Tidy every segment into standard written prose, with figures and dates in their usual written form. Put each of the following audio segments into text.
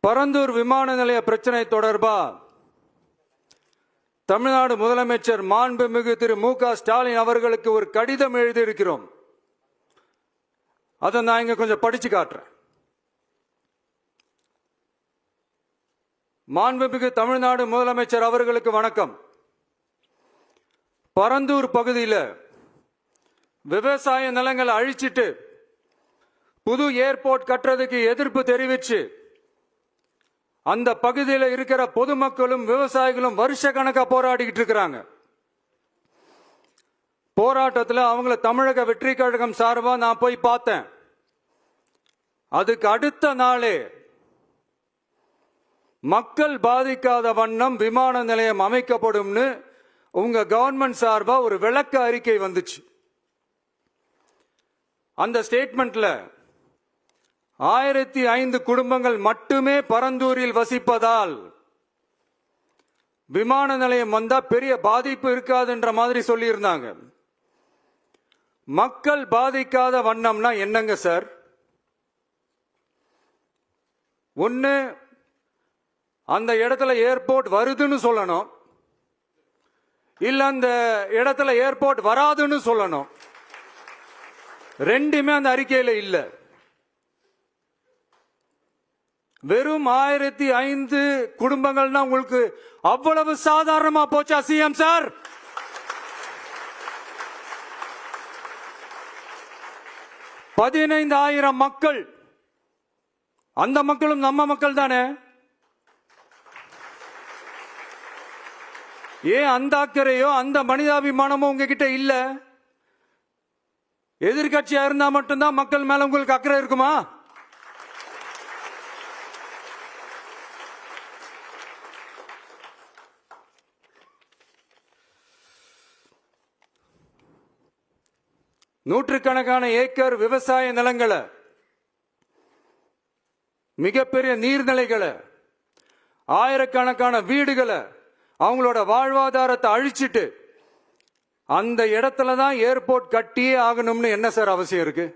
பரந்தூர் விமான நிலைய பிரச்சனை தொடர்பா தமிழ்நாடு முதலமைச்சர் மாண்புமிகு திரு மு.க. ஸ்டாலின் அவர்களுக்கு ஒரு கடிதம் எழுதியிருக்கிறோம். அதை நான் இங்க கொஞ்சம் படிச்சு காட்டுறேன். மாண்புமிகு தமிழ்நாடு முதலமைச்சர் அவர்களுக்கு வணக்கம். பரந்தூர் பகுதியில் விவசாய நிலங்களை அழிச்சிட்டு புது ஏர்போர்ட் கட்டுறதுக்கு எதிர்ப்பு தெரிவிச்சு அந்த பகுதியில் இருக்கிற பொதுமக்களும் விவசாயிகளும் வருஷ கணக்கா போராடிக்கிட்டு இருக்கிறாங்க. போராட்டத்தில் அவங்கள தமிழக வெற்றி கழகம் சார்பா நான் போய் பார்த்தேன். அதுக்கு அடுத்த நாளே மக்கள் பாதிக்காத வண்ணம் விமான நிலையம் அமைக்கப்படும்னு உங்க கவர்மெண்ட் சார்பா ஒரு விளக்க அறிக்கை வந்துச்சு. அந்த ஸ்டேட்மெண்ட்ல 1005 குடும்பங்கள் மட்டுமே பரந்தூரில் வசிப்பதால் விமான நிலையம் வந்தா பெரிய பாதிப்பு இருக்காதுன்ற மாதிரி சொல்லி இருந்தாங்க. மக்கள் பாதிக்காத வண்ணம்னா என்னங்க சார்? ஒன்னு அந்த இடத்துல ஏர்போர்ட் வருதுன்னு சொல்லணும், இல்ல அந்த இடத்துல ஏர்போர்ட் வராதுன்னு சொல்லணும். ரெண்டுமே அந்த அறிக்கையில இல்ல. வெறும் 1005 குடும்பங்கள்னா உங்களுக்கு அவ்வளவு சாதாரணமா போச்சா சிஎம் சார்? $15,000 மக்கள், அந்த மக்களும் நம்ம மக்கள் தானே. ஏன் அந்த அக்கறையோ அந்த மனிதாபிமானமோ உங்ககிட்ட இல்ல? எதிர்கட்சியா இருந்தா மட்டும்தான் மக்கள் மேல உங்களுக்கு அக்கறை இருக்குமா? நூற்றுக்கணக்கான ஏக்கர் விவசாய நிலங்களை, மிகப்பெரிய நீர்நிலைகளை, ஆயிரக்கணக்கான வீடுகளை, அவங்களோட வாழ்வாதாரத்தை அழிச்சிட்டு அந்த இடத்துல தான் ஏர்போர்ட் கட்டியே ஆகணும்னு என்ன சார் அவசியம் இருக்கு?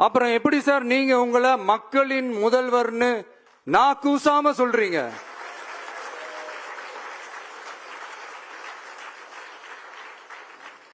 அப்புறம் எப்படி சார் நீங்க உங்களை மக்களின் முதல்வர்னு நான் கூசாம சொல்றீங்க?